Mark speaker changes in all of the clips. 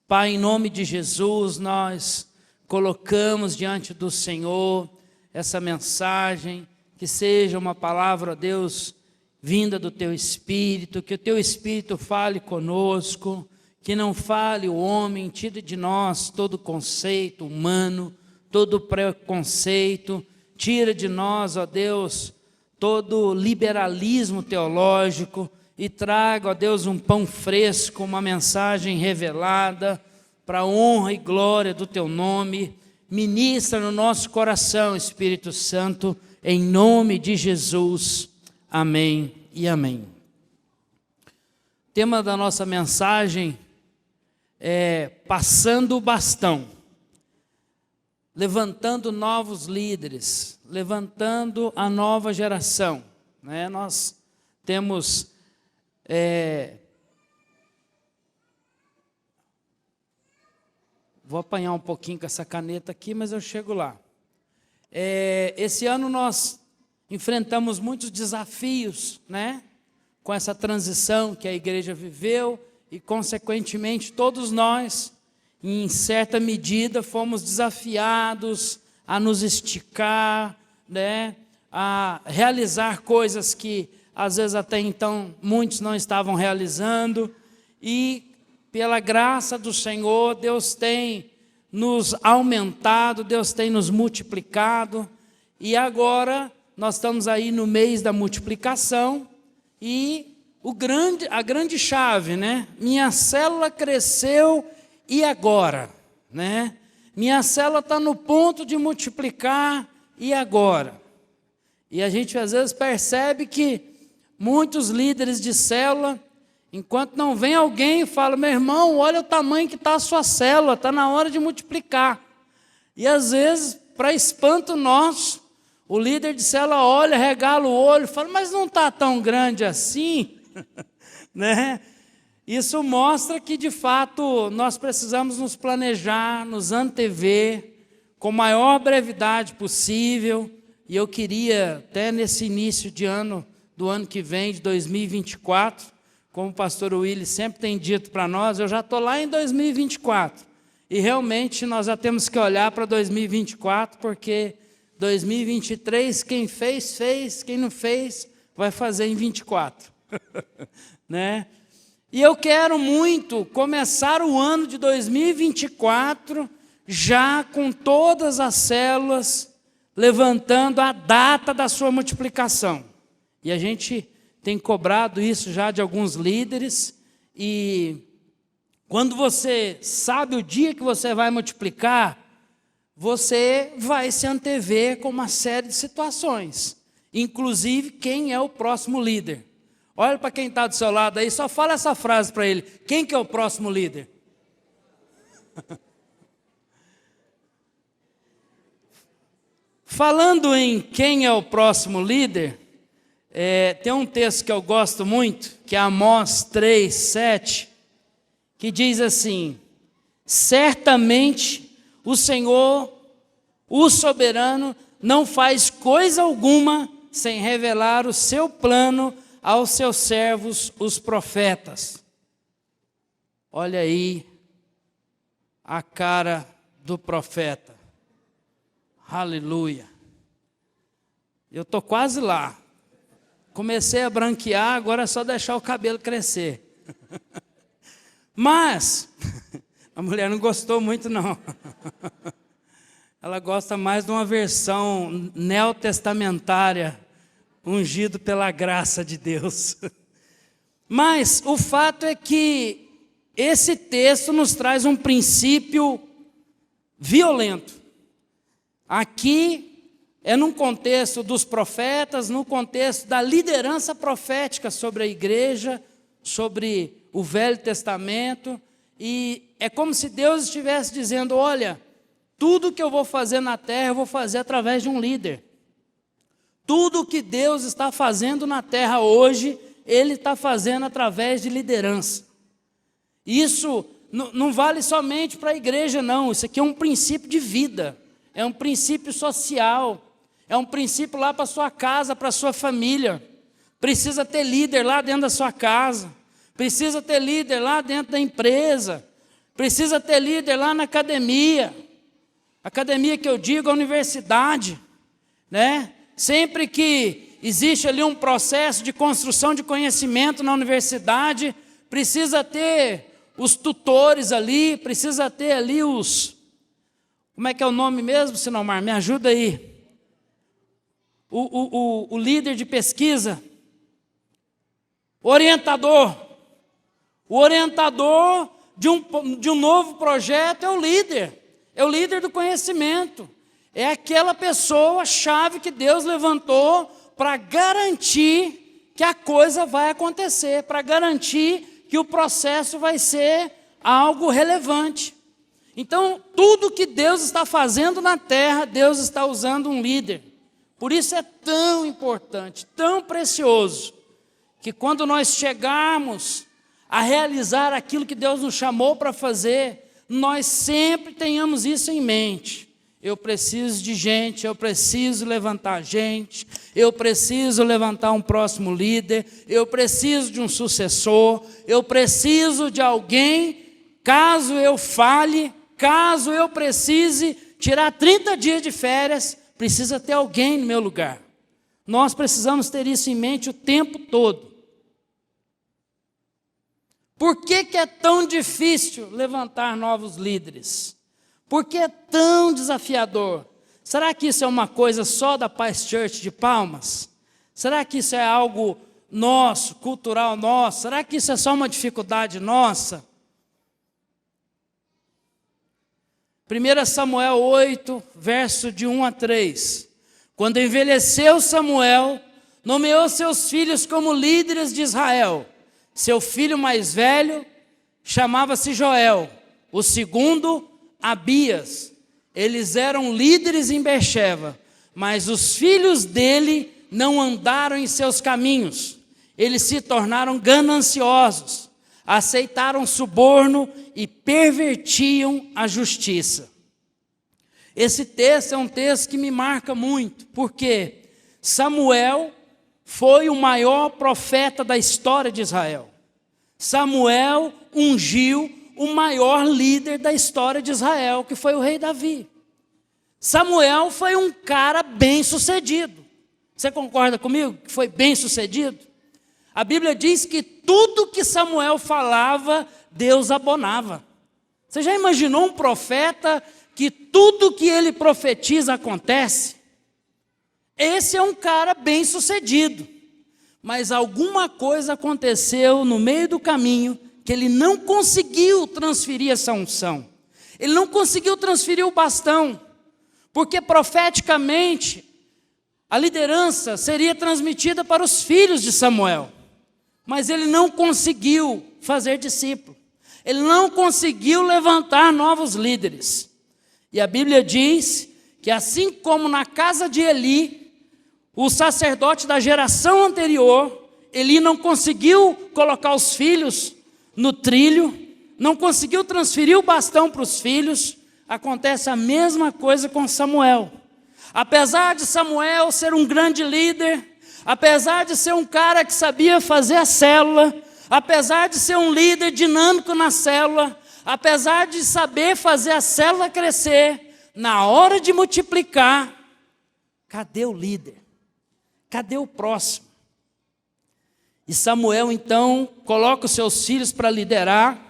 Speaker 1: Pai, em nome de Jesus, nós colocamos diante do Senhor essa mensagem, que seja uma palavra, ó Deus, vinda do Teu Espírito, que o Teu Espírito fale conosco, que não fale o homem, tire de nós todo conceito humano, todo preconceito, tira de nós, ó Deus, todo liberalismo teológico e traga, ó Deus, um pão fresco, uma mensagem revelada para a honra e glória do Teu nome. Ministra no nosso coração, Espírito Santo, em nome de Jesus. Amém e amém. O tema da nossa mensagem é passando o bastão, levantando novos líderes, levantando a nova geração, né? Nós temos vou apanhar um pouquinho com essa caneta aqui, mas eu chego lá. Esse ano nós enfrentamos muitos desafios, né? Com essa transição que a igreja viveu e, consequentemente, todos nós, em certa medida, fomos desafiados a nos esticar, né? A realizar coisas que, às vezes, até então, muitos não estavam realizando. E, pela graça do Senhor, Deus tem nos aumentado, Deus tem nos multiplicado. E agora, nós estamos aí no mês da multiplicação. E a grande chave, né? Minha célula cresceu e agora, né? Minha célula está no ponto de multiplicar e agora. E a gente às vezes percebe que muitos líderes de célula, enquanto não vem alguém e fala: meu irmão, olha o tamanho que está a sua célula, está na hora de multiplicar. E às vezes, para espanto nosso, o líder de célula olha, regala o olho, fala: mas não está tão grande assim, né? Isso mostra que, de fato, nós precisamos nos planejar, nos antever, com a maior brevidade possível. E eu queria, até nesse início de ano, do ano que vem, de 2024, como o pastor Willy sempre tem dito para nós, eu já estou lá em 2024. E realmente nós já temos que olhar para 2024, porque 2023, quem fez, fez, quem não fez, vai fazer em 24. Né? E eu quero muito começar o ano de 2024 já com todas as células levantando a data da sua multiplicação. E a gente tem cobrado isso já de alguns líderes. E quando você sabe o dia que você vai multiplicar, você vai se antever com uma série de situações, inclusive quem é o próximo líder. Olha para quem está do seu lado aí, só fala essa frase para ele: quem que é o próximo líder? Falando em quem é o próximo líder, tem um texto que eu gosto muito, que é Amós 3:7, que diz assim: certamente o Senhor, o soberano, não faz coisa alguma sem revelar o seu plano aos seus servos, os profetas. Olha aí a cara do profeta. Aleluia. Eu estou quase lá. Comecei a branquear, agora é só deixar o cabelo crescer. Mas a mulher não gostou muito, não. Ela gosta mais de uma versão neotestamentária, ungido pela graça de Deus. Mas o fato é que esse texto nos traz um princípio violento. Aqui é num contexto dos profetas, no contexto da liderança profética sobre a igreja, sobre o Velho Testamento, e é como se Deus estivesse dizendo: olha, tudo que eu vou fazer na terra, eu vou fazer através de um líder. Tudo que Deus está fazendo na terra hoje, Ele está fazendo através de liderança. Isso não vale somente para a igreja, não. Isso aqui é um princípio de vida, é um princípio social, é um princípio lá para a sua casa, para a sua família. Precisa ter líder lá dentro da sua casa, precisa ter líder lá dentro da empresa, Precisa ter líder lá na academia. Academia que eu digo, a universidade, né? Sempre que existe ali um processo de construção de conhecimento na universidade, precisa ter os tutores ali, precisa ter ali os... Como é que é o nome mesmo, Sinomar? Me ajuda aí. O líder de pesquisa. Orientador. O orientador de um novo projeto é o líder. É o líder do conhecimento. É aquela pessoa-chave que Deus levantou para garantir que a coisa vai acontecer, para garantir que o processo vai ser algo relevante. Então, tudo que Deus está fazendo na terra, Deus está usando um líder. Por isso é tão importante, tão precioso, que quando nós chegarmos a realizar aquilo que Deus nos chamou para fazer, nós sempre tenhamos isso em mente. Eu preciso de gente, eu preciso levantar gente, eu preciso levantar um próximo líder, eu preciso de um sucessor, eu preciso de alguém, caso eu falhe, caso eu precise tirar 30 dias de férias, precisa ter alguém no meu lugar. Nós precisamos ter isso em mente o tempo todo. Por que é tão difícil levantar novos líderes? Por que é tão desafiador? Será que isso é uma coisa só da Paz Church de Palmas? Será que isso é algo nosso, cultural nosso? Será que isso é só uma dificuldade nossa? 1 Samuel 8, verso de 1 a 3. Quando envelheceu Samuel, nomeou seus filhos como líderes de Israel. Seu filho mais velho chamava-se Joel, o segundo, Abias. Eles eram líderes em Beersheba, mas os filhos dele não andaram em seus caminhos. Eles se tornaram gananciosos, aceitaram suborno e pervertiam a justiça. Esse texto é um texto que me marca muito, porque Samuel foi o maior profeta da história de Israel. Samuel ungiu o maior líder da história de Israel, que foi o rei Davi. Samuel foi um cara bem-sucedido. Você concorda comigo que foi bem-sucedido? A Bíblia diz que tudo que Samuel falava, Deus abonava. Você já imaginou um profeta que tudo que ele profetiza acontece? Esse é um cara bem-sucedido, mas alguma coisa aconteceu no meio do caminho que ele não conseguiu transferir essa unção. Ele não conseguiu transferir o bastão, porque profeticamente a liderança seria transmitida para os filhos de Samuel, mas ele não conseguiu fazer discípulo. Ele não conseguiu levantar novos líderes. E a Bíblia diz que assim como na casa de Eli, o sacerdote da geração anterior, Eli não conseguiu colocar os filhos no trilho, não conseguiu transferir o bastão para os filhos, acontece a mesma coisa com Samuel. Apesar de Samuel ser um grande líder, apesar de ser um cara que sabia fazer a célula, apesar de ser um líder dinâmico na célula, apesar de saber fazer a célula crescer, na hora de multiplicar, cadê o líder? Cadê o próximo? E Samuel, então, coloca os seus filhos para liderar,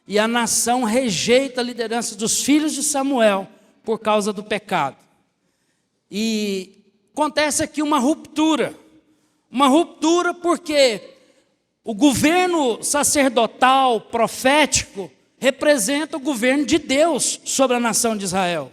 Speaker 1: e a nação rejeita a liderança dos filhos de Samuel por causa do pecado. E acontece aqui uma ruptura porque o governo sacerdotal, profético, representa o governo de Deus sobre a nação de Israel.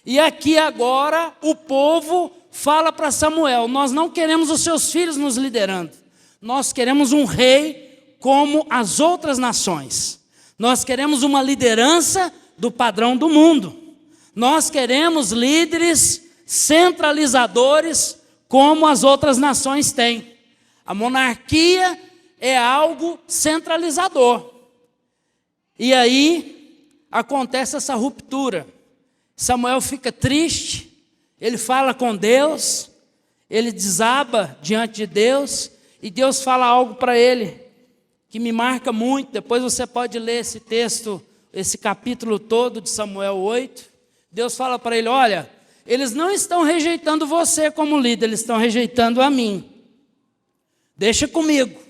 Speaker 1: E aqui agora o povo fala para Samuel: nós não queremos os seus filhos nos liderando, nós queremos um rei como as outras nações, nós queremos uma liderança do padrão do mundo, nós queremos líderes centralizadores como as outras nações têm. A monarquia é algo centralizador. E aí acontece essa ruptura. Samuel fica triste, ele fala com Deus, ele desaba diante de Deus, e Deus fala algo para ele que me marca muito. Depois você pode ler esse texto esse capítulo todo de Samuel 8, Deus fala para ele: olha, eles não estão rejeitando você como líder, eles estão rejeitando a mim. Deixa comigo.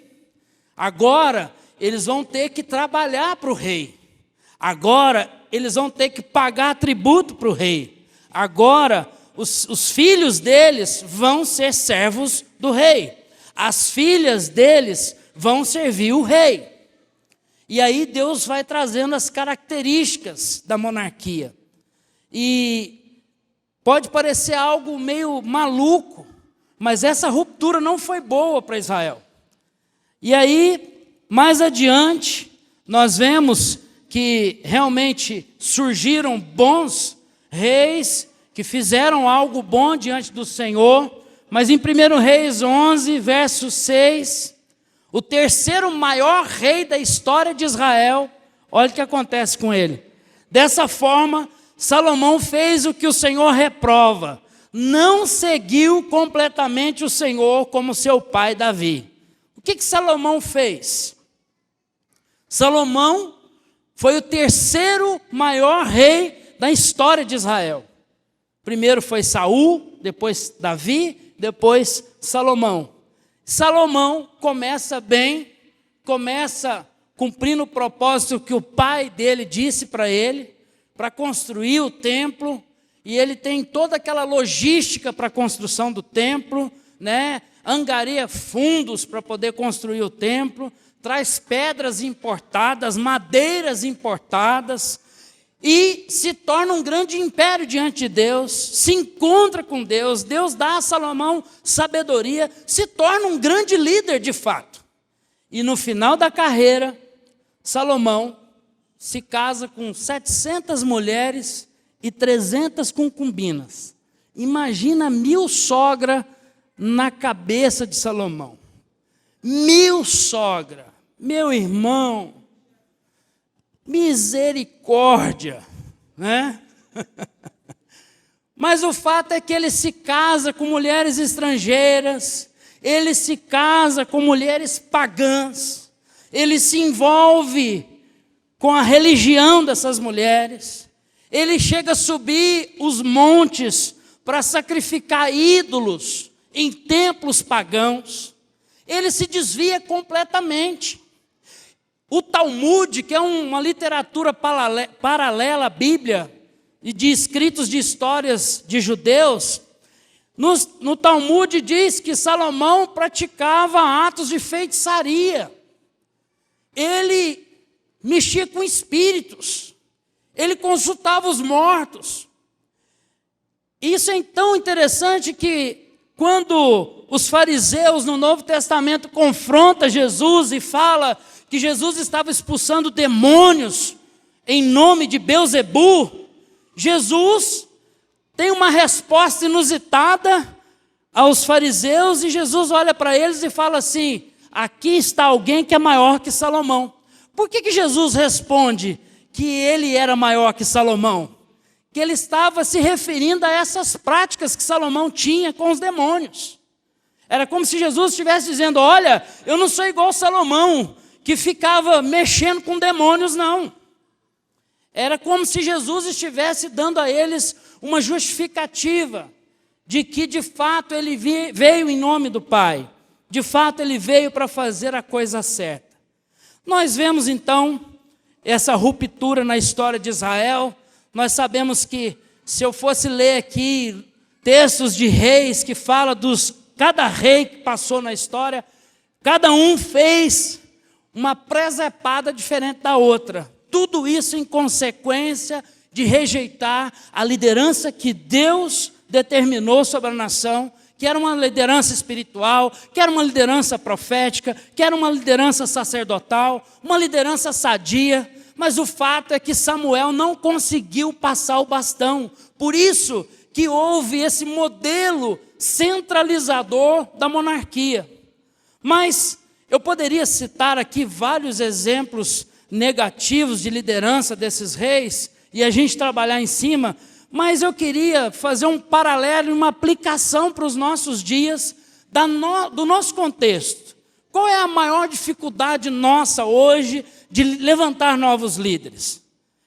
Speaker 1: Agora eles vão ter que trabalhar para o rei. Agora eles vão ter que pagar tributo para o rei. Agora os filhos deles vão ser servos do rei. As filhas deles vão servir o rei. E aí Deus vai trazendo as características da monarquia. E pode parecer algo meio maluco, mas essa ruptura não foi boa para Israel. E aí, mais adiante, nós vemos que realmente surgiram bons reis que fizeram algo bom diante do Senhor. Mas em 1 Reis 11, verso 6, o terceiro maior rei da história de Israel, olha o que acontece com ele. Dessa forma, Salomão fez o que o Senhor reprova. Não seguiu completamente o Senhor como seu pai Davi. O que Salomão fez? Salomão foi o terceiro maior rei da história de Israel. Primeiro foi Saul, depois Davi, depois Salomão. Salomão começa bem, começa cumprindo o propósito que o pai dele disse para ele, para construir o templo, e ele tem toda aquela logística para a construção do templo, né? Angaria fundos para poder construir o templo, traz pedras importadas, madeiras importadas, e se torna um grande império diante de Deus, se encontra com Deus, Deus dá a Salomão sabedoria, se torna um grande líder de fato. E no final da carreira, Salomão se casa com 700 mulheres e 300 concubinas. Imagina 1000 sogras na cabeça de Salomão. 1000 sogras, meu irmão. Misericórdia, né? Mas o fato é que ele se casa com mulheres estrangeiras, ele se casa com mulheres pagãs, ele se envolve com a religião dessas mulheres, ele chega a subir os montes para sacrificar ídolos em templos pagãos, ele se desvia completamente. O Talmud, que é uma literatura paralela à Bíblia, e de escritos de histórias de judeus, no Talmud diz que Salomão praticava atos de feitiçaria. Ele mexia com espíritos, ele consultava os mortos. Isso é tão interessante que quando os fariseus no Novo Testamento confrontam Jesus e fala que Jesus estava expulsando demônios em nome de Belzebu, Jesus tem uma resposta inusitada aos fariseus, e Jesus olha para eles e fala assim: aqui está alguém que é maior que Salomão. Por que Jesus responde que ele era maior que Salomão? Que ele estava se referindo a essas práticas que Salomão tinha com os demônios. Era como se Jesus estivesse dizendo: olha, eu não sou igual Salomão, que ficava mexendo com demônios, não. Era como se Jesus estivesse dando a eles uma justificativa de que de fato ele veio em nome do Pai. De fato ele veio para fazer a coisa certa. Nós vemos então essa ruptura na história de Israel. Nós sabemos que, se eu fosse ler aqui textos de reis que falam cada rei que passou na história, cada um fez uma presepada diferente da outra. Tudo isso em consequência de rejeitar a liderança que Deus determinou sobre a nação, que era uma liderança espiritual, que era uma liderança profética, que era uma liderança sacerdotal, uma liderança sadia. Mas o fato é que Samuel não conseguiu passar o bastão. Por isso que houve esse modelo centralizador da monarquia. Mas eu poderia citar aqui vários exemplos negativos de liderança desses reis, e a gente trabalhar em cima, mas eu queria fazer um paralelo e uma aplicação para os nossos dias, do nosso contexto. Qual é a maior dificuldade nossa hoje de levantar novos líderes?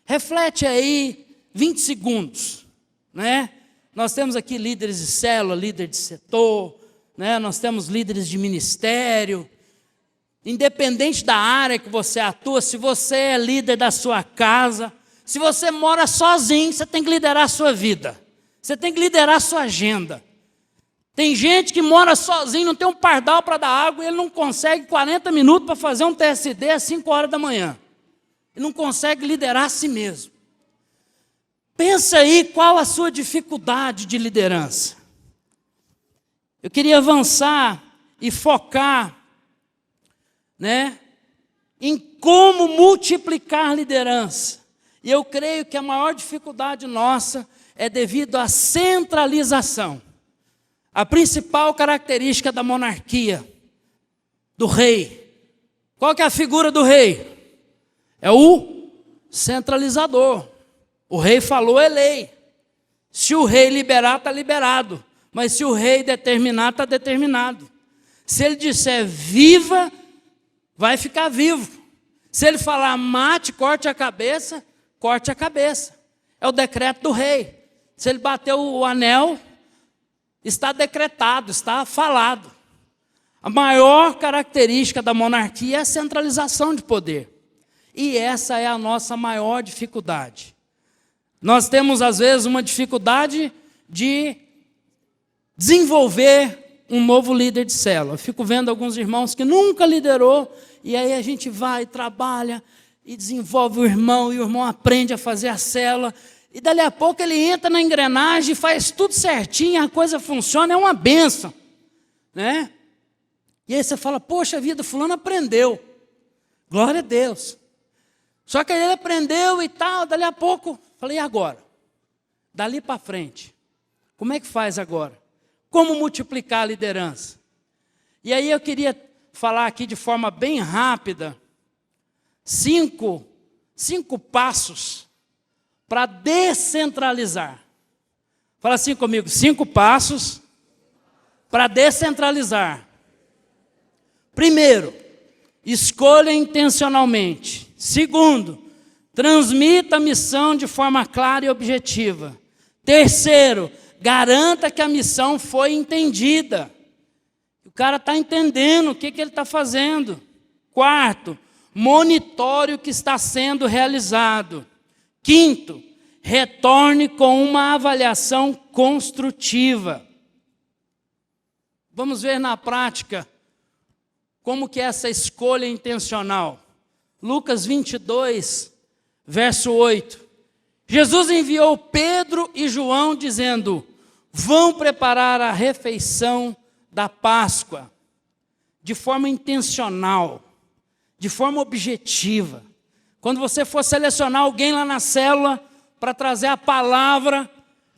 Speaker 1: Reflete aí 20 segundos, né? Nós temos aqui líderes de célula, líder de setor, né? Nós temos líderes de ministério. Independente da área que você atua, se você é líder da sua casa, se você mora sozinho, você tem que liderar a sua vida. Você tem que liderar a sua agenda. Tem gente que mora sozinho, não tem um pardal para dar água, e ele não consegue 40 minutos para fazer um TSD às 5 horas da manhã. Ele não consegue liderar a si mesmo. Pensa aí qual a sua dificuldade de liderança. Eu queria avançar e focar, né, em como multiplicar liderança. E eu creio que a maior dificuldade nossa é devido à centralização. A principal característica da monarquia, do rei. Qual que é a figura do rei? É o centralizador. O rei falou, é lei. Se o rei liberar, está liberado. Mas se o rei determinar, está determinado. Se ele disser viva, vai ficar vivo. Se ele falar mate, corte a cabeça, corte a cabeça. É o decreto do rei. Se ele bater o anel, está decretado, está falado. A maior característica da monarquia é a centralização de poder. E essa é a nossa maior dificuldade. Nós temos, às vezes, uma dificuldade de desenvolver um novo líder de célula. Eu fico vendo alguns irmãos que nunca liderou, e aí a gente vai, trabalha e desenvolve o irmão, e o irmão aprende a fazer a célula, e dali a pouco ele entra na engrenagem, faz tudo certinho, a coisa funciona, é uma bênção, né? E aí você fala, poxa vida, fulano aprendeu, glória a Deus. Só que ele aprendeu e tal, dali a pouco, falei, e agora? Dali para frente, como é que faz agora? Como multiplicar a liderança? E aí eu queria falar aqui de forma bem rápida, cinco passos para descentralizar. Fala assim comigo, 5 passos para descentralizar. Primeiro, escolha intencionalmente. Segundo, transmita a missão de forma clara e objetiva. Terceiro, garanta que a missão foi entendida. O cara está entendendo o que ele está fazendo. Quarto, monitore o que está sendo realizado. Quinto, retorne com uma avaliação construtiva. Vamos ver na prática como que é essa escolha intencional. Lucas 22, verso 8. Jesus enviou Pedro e João dizendo, vão preparar a refeição da Páscoa de forma intencional, de forma objetiva. Quando você for selecionar alguém lá na célula para trazer a palavra,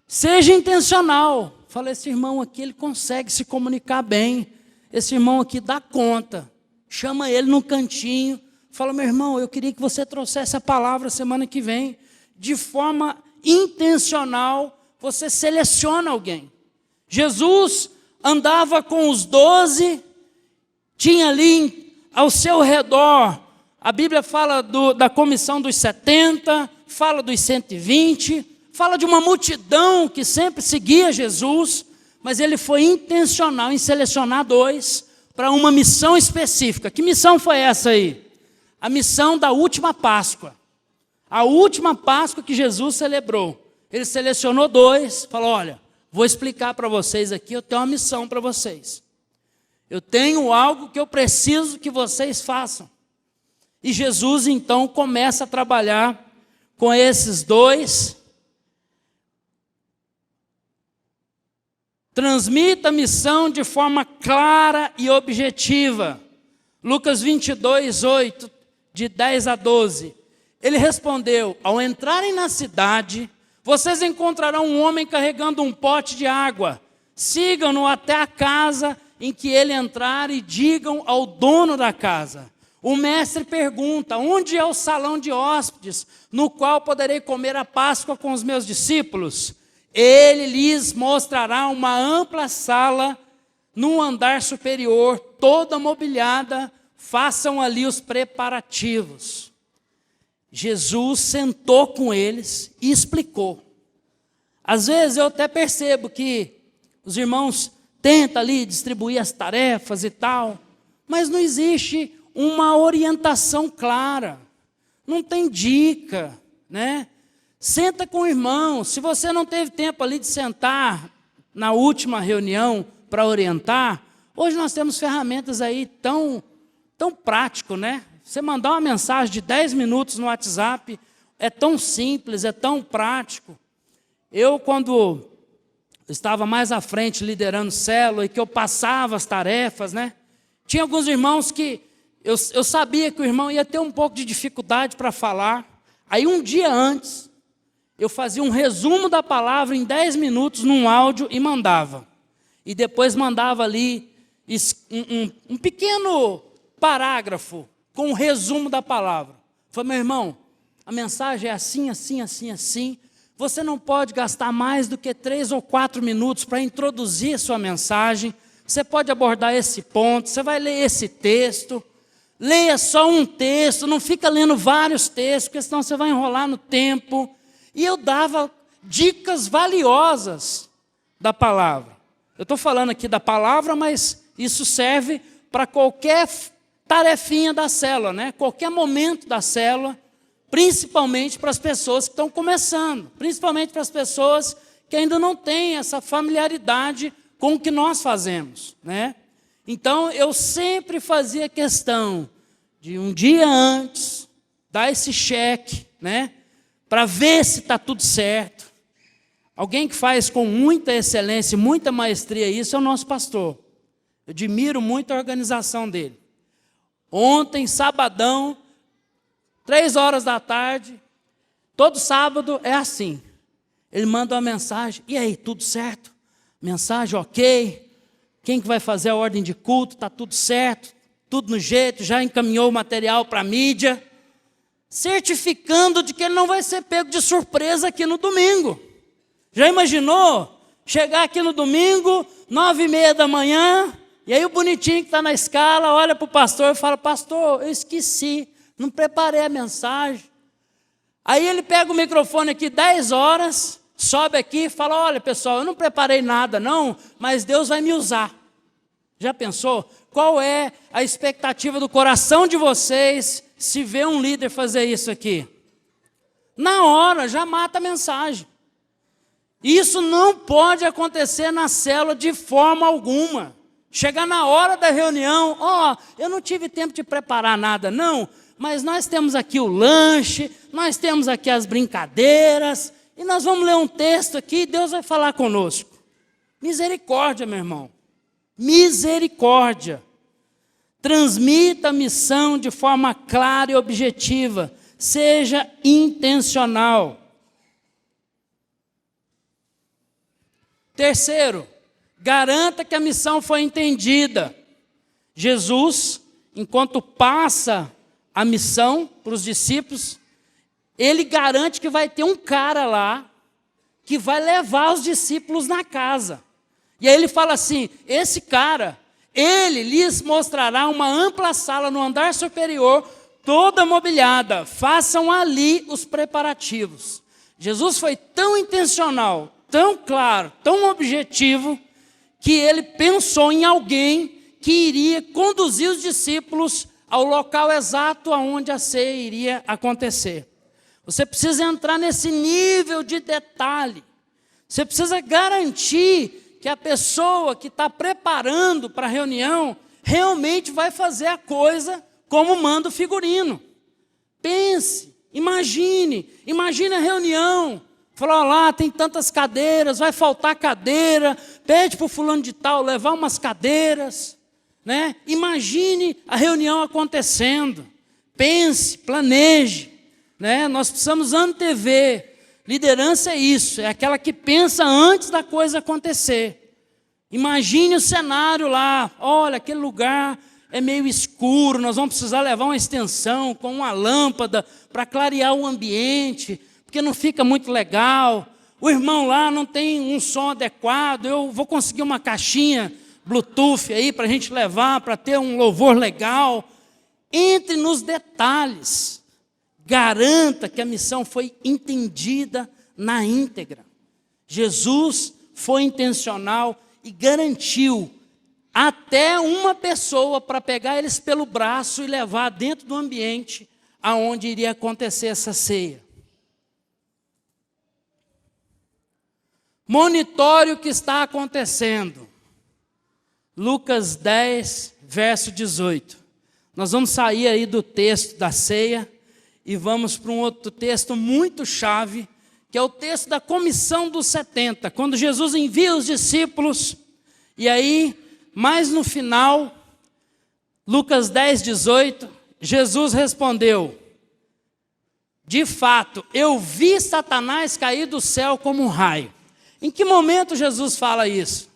Speaker 1: seja intencional. Fala, esse irmão aqui, ele consegue se comunicar bem. Esse irmão aqui dá conta. Chama ele no cantinho. Fala, meu irmão, eu queria que você trouxesse a palavra semana que vem. De forma intencional, você seleciona alguém. Jesus andava com os 12, tinha ali ao seu redor, a Bíblia fala da comissão dos 70, fala dos 120, fala de uma multidão que sempre seguia Jesus, mas ele foi intencional em selecionar 2 para uma missão específica. Que missão foi essa aí? A missão da última Páscoa. A última Páscoa que Jesus celebrou. Ele selecionou 2, falou, olha, vou explicar para vocês aqui, eu tenho uma missão para vocês. Eu tenho algo que eu preciso que vocês façam. E Jesus, então, começa a trabalhar com esses 2. Transmita a missão de forma clara e objetiva. Lucas 22, 8, de 10 a 12. Ele respondeu, ao entrarem na cidade, vocês encontrarão um homem carregando um pote de água. Sigam-no até a casa em que ele entrar e digam ao dono da casa. O mestre pergunta, onde é o salão de hóspedes, no qual poderei comer a Páscoa com os meus discípulos? Ele lhes mostrará uma ampla sala num andar superior, toda mobiliada, façam ali os preparativos. Jesus sentou com eles e explicou. Às vezes eu até percebo que os irmãos tentam ali distribuir as tarefas e tal, mas não existe uma orientação clara, não tem dica, né? Senta com o irmão. Se você não teve tempo ali de sentar na última reunião para orientar, hoje nós temos ferramentas aí tão prático, né? Você mandar uma mensagem de 10 minutos no WhatsApp é tão simples, é tão prático. Eu, quando estava mais à frente liderando célula e que eu passava as tarefas, né? Tinha alguns irmãos que eu sabia que o irmão ia ter um pouco de dificuldade para falar. Aí um dia antes, eu fazia um resumo da palavra em 10 minutos num áudio e mandava. E depois mandava ali um pequeno parágrafo com um resumo da palavra. Falei, meu irmão, a mensagem é assim, assim, assim, assim. Você não pode gastar mais do que 3 ou 4 minutos para introduzir a sua mensagem. Você pode abordar esse ponto, você vai ler esse texto. Leia só um texto, não fica lendo vários textos, porque senão você vai enrolar no tempo. E eu dava dicas valiosas da palavra. Eu estou falando aqui da palavra, mas isso serve para qualquer tarefinha da célula, né? Qualquer momento da célula, principalmente para as pessoas que estão começando, principalmente para as pessoas que ainda não têm essa familiaridade com o que nós fazemos, né? Então, eu sempre fazia questão de um dia antes, dar esse cheque, né? Para ver se está tudo certo. Alguém que faz com muita excelência, muita maestria isso é o nosso pastor. Eu admiro muito a organização dele. Ontem, sabadão, 3 horas da tarde, todo sábado é assim. Ele manda uma mensagem, e aí, tudo certo? Mensagem ok, quem que vai fazer a ordem de culto, está tudo certo, tudo no jeito, já encaminhou o material para a mídia, certificando de que ele não vai ser pego de surpresa aqui no domingo. Já imaginou? Chegar aqui no domingo, 9h30 da manhã, e aí o bonitinho que está na escala olha para o pastor e fala, pastor, eu esqueci, não preparei a mensagem. Aí ele pega o microfone aqui 10 horas, sobe aqui e fala, olha pessoal, eu não preparei nada não, mas Deus vai me usar. Já pensou? Qual é a expectativa do coração de vocês se ver um líder fazer isso aqui? Na hora, já mata a mensagem. Isso não pode acontecer na célula de forma alguma. Chegar na hora da reunião, eu não tive tempo de preparar nada, não, mas nós temos aqui o lanche, nós temos aqui as brincadeiras, e nós vamos ler um texto aqui e Deus vai falar conosco. Misericórdia, meu irmão. Misericórdia. Transmita a missão de forma clara e objetiva. Seja intencional. Terceiro, garanta que a missão foi entendida. Jesus, enquanto passa a missão para os discípulos, ele garante que vai ter um cara lá que vai levar os discípulos na casa. E aí ele fala assim, esse cara, ele lhes mostrará uma ampla sala no andar superior, toda mobiliada. Façam ali os preparativos. Jesus foi tão intencional, tão claro, tão objetivo, que ele pensou em alguém que iria conduzir os discípulos ao local exato onde a ceia iria acontecer. Você precisa entrar nesse nível de detalhe. Você precisa garantir que a pessoa que está preparando para a reunião realmente vai fazer a coisa como manda o figurino. Pense, imagine a reunião. Fala, lá tem tantas cadeiras, vai faltar cadeira, pede para o fulano de tal levar umas cadeiras, né? Imagine a reunião acontecendo, pense, planeje, né? Nós precisamos antever. Liderança é isso, é aquela que pensa antes da coisa acontecer. Imagine o cenário lá, olha, aquele lugar é meio escuro, nós vamos precisar levar uma extensão com uma lâmpada para clarear o ambiente, porque não fica muito legal. O irmão lá não tem um som adequado, eu vou conseguir uma caixinha Bluetooth aí para a gente levar, para ter um louvor legal. Entre nos detalhes. garanta que a missão foi entendida na íntegra. Jesus foi intencional e garantiu até uma pessoa para pegar eles pelo braço e levar dentro do ambiente aonde iria acontecer essa ceia. Monitore o que está acontecendo. Lucas 10, verso 18. Nós vamos sair aí do texto da ceia e vamos para um outro texto muito chave, que é o texto da comissão dos 70, quando Jesus envia os discípulos, e aí, mais no final, Lucas 10, 18, Jesus respondeu: de fato, eu vi Satanás cair do céu como um raio. Em que momento Jesus fala isso?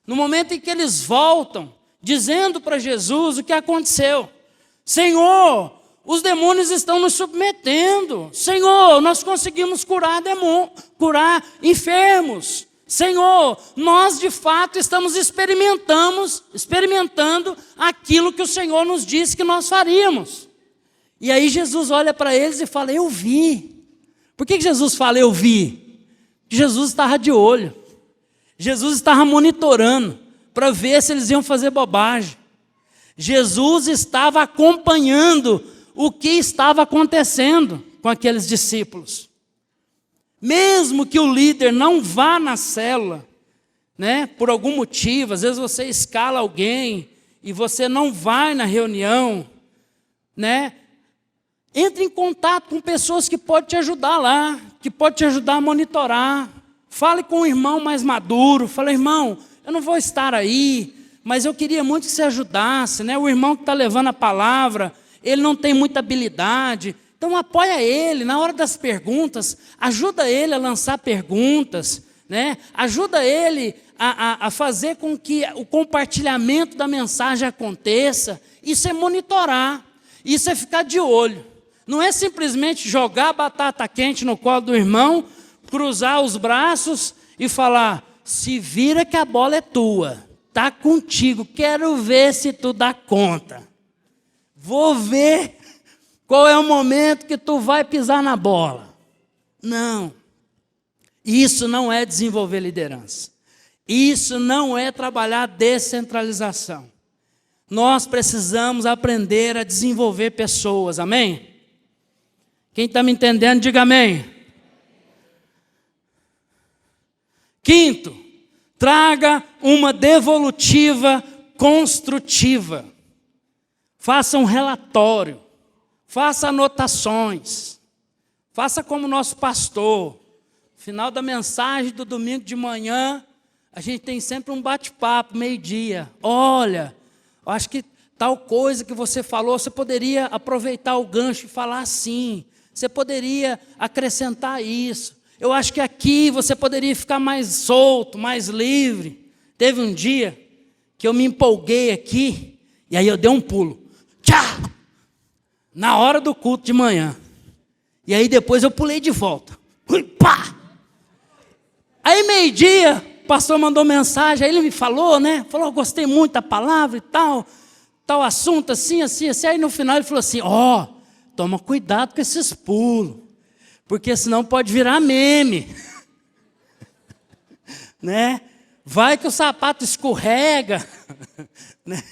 Speaker 1: No momento em que eles voltam, dizendo para Jesus o que aconteceu. Senhor, os demônios estão nos submetendo. Senhor, nós conseguimos curar enfermos. Senhor, nós de fato estamos experimentando aquilo que o Senhor nos disse que nós faríamos. E aí Jesus olha para eles e fala: eu vi. Por que Jesus fala eu vi? Jesus estava de olho. Jesus estava monitorando para ver se eles iam fazer bobagem. Jesus estava acompanhando o que estava acontecendo com aqueles discípulos. Mesmo que o líder não vá na célula, né, por algum motivo, às vezes você escala alguém e você não vai na reunião, né, entre em contato com pessoas que podem te ajudar lá, que podem te ajudar a monitorar. Fale com um irmão mais maduro, fale: irmão, eu não vou estar aí, mas eu queria muito que você ajudasse, né? O irmão que está levando a palavra, ele não tem muita habilidade, então apoia ele na hora das perguntas, ajuda ele a lançar perguntas, né? Ajuda ele a fazer com que o compartilhamento da mensagem aconteça. Isso é monitorar, isso é ficar de olho. Não é simplesmente jogar a batata quente no colo do irmão, cruzar os braços e falar: se vira que a bola é tua, está contigo, quero ver se tu dá conta. Vou ver qual é o momento que tu vai pisar na bola. Não. Isso não é desenvolver liderança. Isso não é trabalhar descentralização. Nós precisamos aprender a desenvolver pessoas, amém? Quem está me entendendo, diga amém. Quinto, traga uma devolutiva construtiva. Faça um relatório, faça anotações, faça como nosso pastor. No final da mensagem do domingo de manhã, a gente tem sempre um bate-papo, meio-dia. Olha, eu acho que tal coisa que você falou, você poderia aproveitar o gancho e falar assim. Você poderia acrescentar isso. Eu acho que aqui você poderia ficar mais solto, mais livre. Teve um dia que eu me empolguei aqui, e aí eu dei um pulo. Tchá! Na hora do culto de manhã. E aí depois eu pulei de volta. Pá! Aí meio-dia, o pastor mandou mensagem, aí ele me falou, né? Falou: gostei muito da palavra e tal assunto, assim. Aí no final ele falou assim: toma cuidado com esses pulos, porque senão pode virar meme. Né? Vai que o sapato escorrega. Né?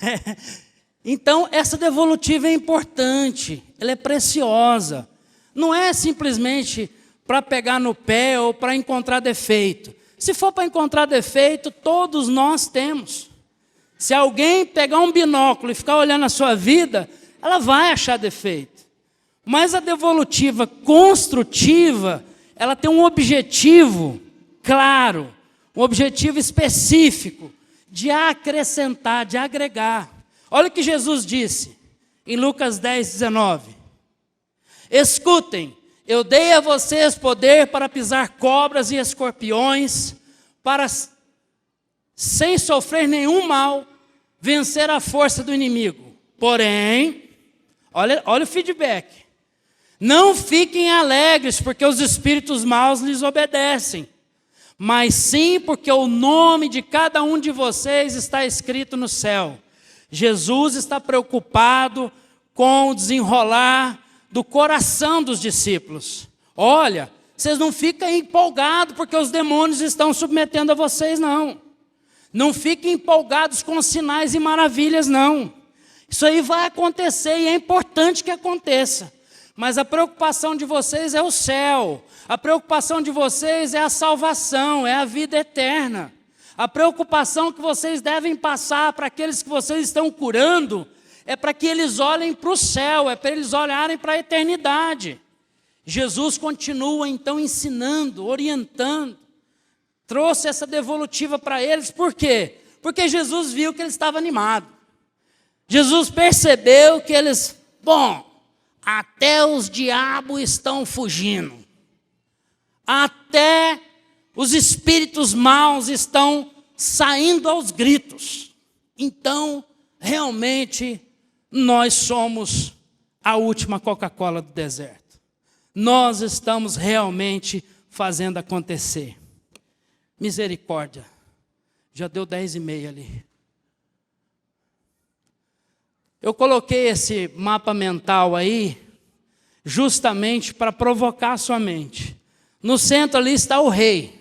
Speaker 1: Então, essa devolutiva é importante, ela é preciosa. Não é simplesmente para pegar no pé ou para encontrar defeito. Se for para encontrar defeito, todos nós temos. Se alguém pegar um binóculo e ficar olhando a sua vida, ela vai achar defeito. Mas a devolutiva construtiva, ela tem um objetivo claro, um objetivo específico, de acrescentar, de agregar. Olha o que Jesus disse em Lucas 10, 19. Escutem, eu dei a vocês poder para pisar cobras e escorpiões, para, sem sofrer nenhum mal, vencer a força do inimigo. Porém, olha o feedback. Não fiquem alegres porque os espíritos maus lhes obedecem, mas sim porque o nome de cada um de vocês está escrito no céu. Jesus está preocupado com o desenrolar do coração dos discípulos. Olha, vocês não fiquem empolgados porque os demônios estão submetendo a vocês, não. Não fiquem empolgados com sinais e maravilhas, não. Isso aí vai acontecer e é importante que aconteça. Mas a preocupação de vocês é o céu. A preocupação de vocês é a salvação, é a vida eterna. A preocupação que vocês devem passar para aqueles que vocês estão curando é para que eles olhem para o céu, é para eles olharem para a eternidade. Jesus continua então ensinando, orientando, trouxe essa devolutiva para eles, por quê? Porque Jesus viu que eles estavam animados. Jesus percebeu que eles, até os diabos estão fugindo, até os espíritos maus estão saindo aos gritos. Então, realmente, nós somos a última Coca-Cola do deserto. Nós estamos realmente fazendo acontecer. Misericórdia. Já deu 10h30 ali. Eu coloquei esse mapa mental aí, justamente para provocar a sua mente. No centro ali está o rei.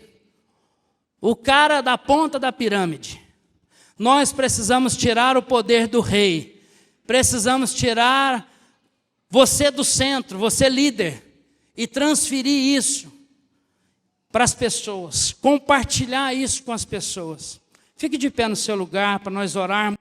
Speaker 1: O cara da ponta da pirâmide. Nós precisamos tirar o poder do rei. Precisamos tirar você do centro, você líder, e transferir isso para as pessoas. Compartilhar isso com as pessoas. Fique de pé no seu lugar para nós orarmos.